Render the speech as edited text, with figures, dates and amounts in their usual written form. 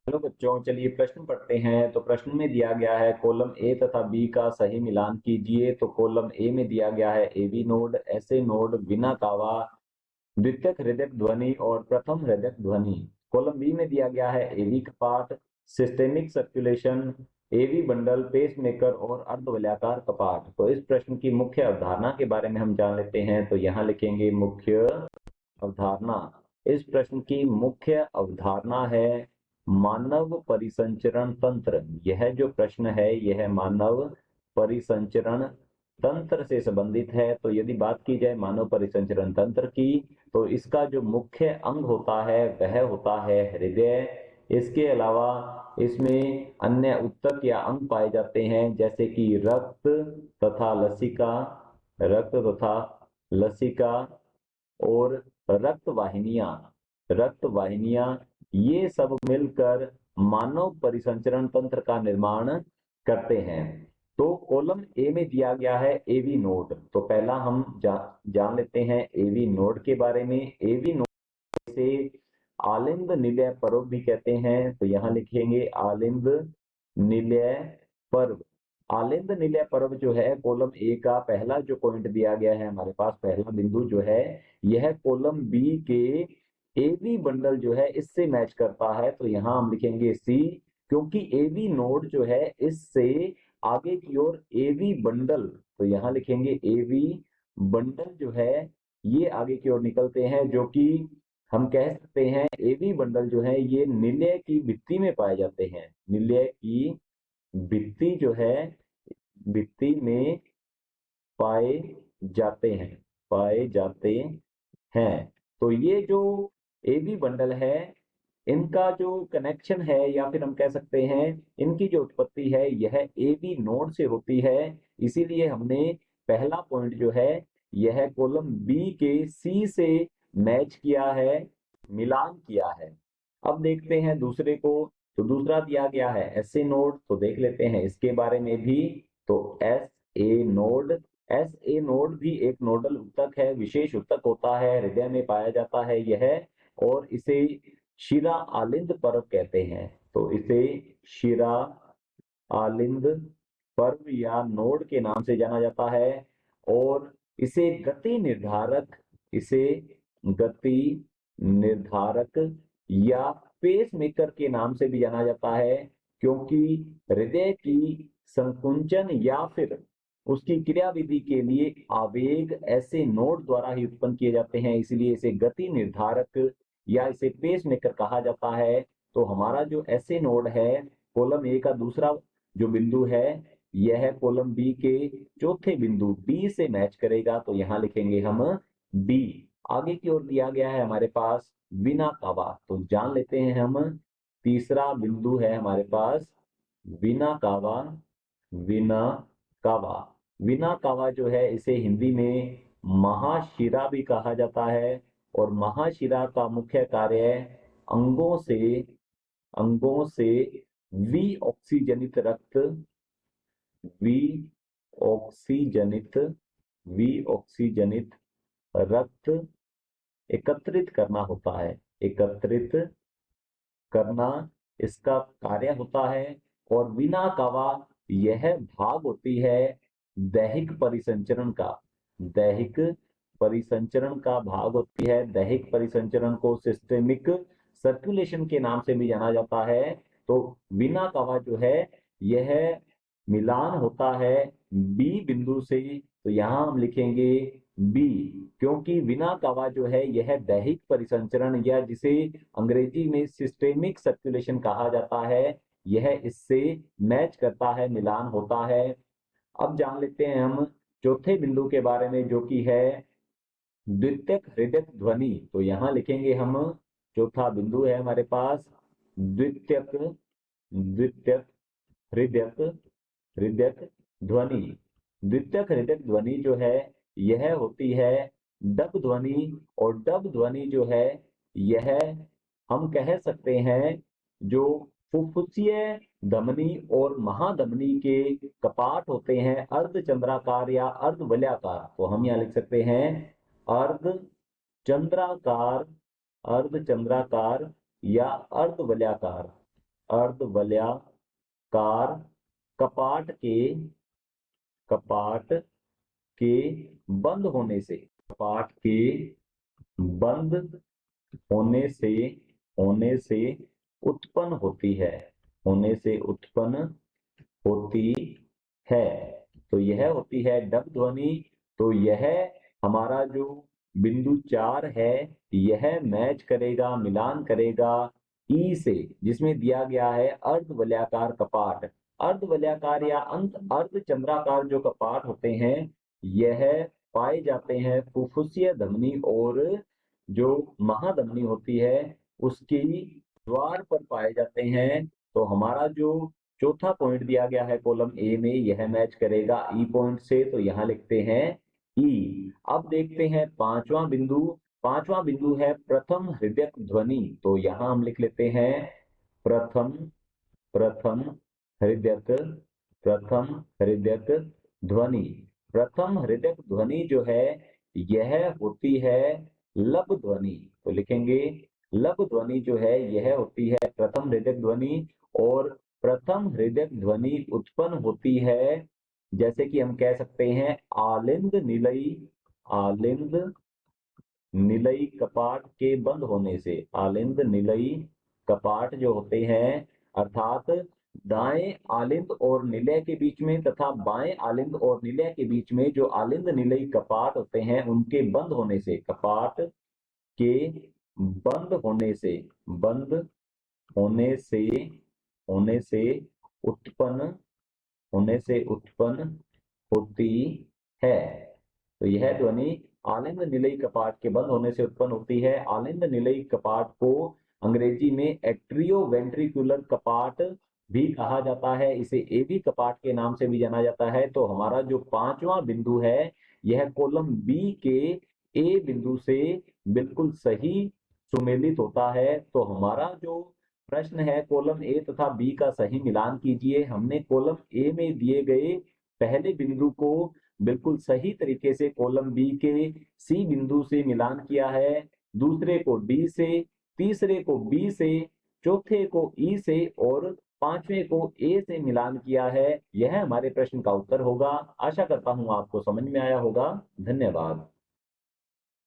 Hello बच्चों, चलिए प्रश्न पढ़ते हैं। तो प्रश्न में दिया गया है कॉलम ए तथा बी का सही मिलान कीजिए। तो कॉलम ए में दिया गया है एवी नोड, एसए नोड, विना कावा, द्वितीयक हृदय ध्वनि और प्रथम हृदय ध्वनि। कॉलम बी में दिया गया है एवी कपाट, systemic circulation, AV bundle, pacemaker और अर्धवलयाकार कपाट। तो इस प्रश्न की मुख्य अवधारणा के बारे में हम जान लेते हैं। तो यहाँ लिखेंगे मुख्य अवधारणा। इस प्रश्न की मुख्य अवधारणा है मानव परिसंचरण तंत्र। यह जो प्रश्न है यह मानव परिसंचरण तंत्र से संबंधित है। तो यदि बात की जाए मानव परिसंचरण तंत्र की, तो इसका जो मुख्य अंग होता है वह होता है हृदय। इसके अलावा इसमें अन्य ऊतक या अंग पाए जाते हैं, जैसे कि रक्त तथा लसिका, रक्त तथा लसिका और रक्त वाहिनियां, ये सब मिलकर मानव परिसंचरण तंत्र का निर्माण करते हैं। तो कॉलम ए में दिया गया है एवी नोड। तो पहला हम जान लेते हैं एवी नोड के बारे में। एवी नोड से आलिंद निलय पर्व भी कहते हैं। तो यहाँ लिखेंगे आलिंद निलय पर्व। आलिंद निलय पर्व जो है कॉलम ए का पहला जो पॉइंट दिया गया है हमारे पास, पहला बिंदु जो है, यह कॉलम बी के एवी बंडल जो है इससे मैच करता है। तो यहाँ हम लिखेंगे सी, क्योंकि एवी नोड जो है इससे आगे की ओर एवी बंडल, तो यहाँ लिखेंगे एवी बंडल जो है ये आगे की ओर निकलते हैं, जो कि हम कह सकते हैं एवी बंडल जो है ये निलय की भित्ति में पाए जाते हैं। निलय की भित्ति जो है, भित्ति में पाए जाते हैं, पाए जाते हैं। तो ये जो एबी बंडल है, इनका जो कनेक्शन है या फिर हम कह सकते हैं इनकी जो उत्पत्ति है यह एबी नोड से होती है। इसीलिए हमने पहला पॉइंट जो है यह कॉलम बी के सी से मैच किया है, मिलान किया है। अब देखते हैं दूसरे को। तो दूसरा दिया गया है एस ए नोड। तो देख लेते हैं इसके बारे में भी। तो S A node, S A node भी एक नोडल ऊतक है, विशेष ऊतक होता है, हृदय में पाया जाता है यह, और इसे शिरा आलिंद पर्व कहते हैं। तो इसे शिरा आलिंद पर्व या नोड के नाम से जाना जाता है। और इसे गति निर्धारक, इसे गति निर्धारक या पेस मेकर के नाम से भी जाना जाता है, क्योंकि हृदय की संकुंचन या फिर उसकी क्रियाविधि के लिए आवेग ऐसे नोड द्वारा ही उत्पन्न किए जाते हैं, इसलिए इसे गति निर्धारक या इसे पेस मेकर कहा जाता है। तो हमारा जो ऐसे नोड है कॉलम ए का दूसरा जो बिंदु है, यह कॉलम बी के चौथे बिंदु बी से मैच करेगा। तो यहाँ लिखेंगे हम बी। आगे की ओर दिया गया है हमारे पास विना कावा। तो जान लेते हैं हम, तीसरा बिंदु है हमारे पास विना कावा। विना कावा, विना कावा जो है इसे हिंदी में महाशिरा भी कहा जाता है। और महाशिरा का मुख्य कार्य अंगों से, अंगों से वी ऑक्सीजनित रक्त, वी ऑक्सीजनित, वी ऑक्सीजनित रक्त एकत्रित करना होता है, एकत्रित करना इसका कार्य होता है। और विना कावा यह भाग होती है दैहिक परिसंचरण का, दैहिक परिसंचरण का भाग होती है। दैहिक परिसंचरण को सिस्टेमिक सर्कुलेशन के नाम से भी जाना जाता है। तो विना कावा जो है यह मिलान होता है बी बिंदु से। तो यहां हम लिखेंगे बी, क्योंकि विना कावा जो है यह दैहिक परिसंचरण या जिसे अंग्रेजी में सिस्टेमिक सर्कुलेशन कहा जाता है, यह इससे मैच करता है, मिलान होता है। अब जान लेते हैं हम चौथे बिंदु के बारे में, जो कि है द्वितीयक हृदय ध्वनि। तो यहाँ लिखेंगे हम, चौथा बिंदु है हमारे पास द्वितीयक, द्वितीयक हृदय, हृदय ध्वनि। द्वितीयक हृदय ध्वनि जो है यह होती है डब ध्वनि। और डब ध्वनि जो है यह हम कह सकते हैं जो फुफ्फुसीय धमनी और महाधमनी के कपाट होते हैं, अर्धचंद्राकार या अर्धवलयाकार। तो हम यहाँ लिख सकते हैं अर्धचंद्राकार, अर्धचंद्राकार या अर्धवलयाकार, अर्धवलयाकार कपाट के बंद होने से उत्पन्न होती है। तो यह होती है डब ध्वनि। तो यह हमारा जो बिंदु 4 है, यह मैच करेगा, मिलान करेगा ई से, जिसमें दिया गया है अर्धवलयाकार कपाट। अर्धवलयाकार या अर्धचंद्राकार जो कपाट होते हैं, यह पाए जाते हैं फुफ्फुसीय धमनी और जो महाधमनी होती है उसकी द्वार पर पाए जाते हैं। तो हमारा जो चौथा पॉइंट दिया गया है कॉलम ए में, यह मैच करेगा ई पॉइंट से, तो यहां लिखते हैं ई। अब देखते हैं पांचवा बिंदु है प्रथम हृदयक ध्वनि। तो यहां हम लिख लेते हैं प्रथम प्रथम हृदयक प्रथम हृदयक ध्वनि। प्रथम हृदयक ध्वनि जो है यह होती है लब ध्वनि। तो लिखेंगे लब ध्वनि जो है यह होती है प्रथम हृदयक ध्वनि। और प्रथम हृदयक ध्वनि उत्पन्न होती है, जैसे कि हम कह सकते हैं आलिंद निलयी कपाट के बंद होने से। आलिंद निलयी कपाट जो होते हैं, अर्थात दाएं आलिंद और निलय के बीच में तथा बाएं आलिंद और निलय के बीच में जो आलिंद निलयी कपाट होते हैं, उनके बंद होने से, कपाट के बंद होने से उत्पन्न होती है। तो यह ध्वनि आलिंद निलयी कपाट के बंद होने से उत्पन्न होती है। आलिंद निलयी कपाट को अंग्रेजी में एट्रियोवेंट्रिकुलर कपाट भी कहा जाता है। इसे एवी कपाट के नाम से भी जाना जाता है। तो हमारा जो पांचवा बिंदु है, यह कॉलम बी के ए बिंदु से बिल्कुल सही सुमेलित होता है। तो हमारा जो प्रश्न है कॉलम ए तथा बी का सही मिलान कीजिए। हमने कॉलम ए में दिए गए पहले बिंदु को बिल्कुल सही तरीके से कॉलम बी के सी बिंदु से मिलान किया है, दूसरे को डी से, तीसरे को बी से, चौथे को ई से और पांचवें को ए से मिलान किया है। यह हमारे प्रश्न का उत्तर होगा। आशा करता हूं आपको समझ में आया होगा। धन्यवाद।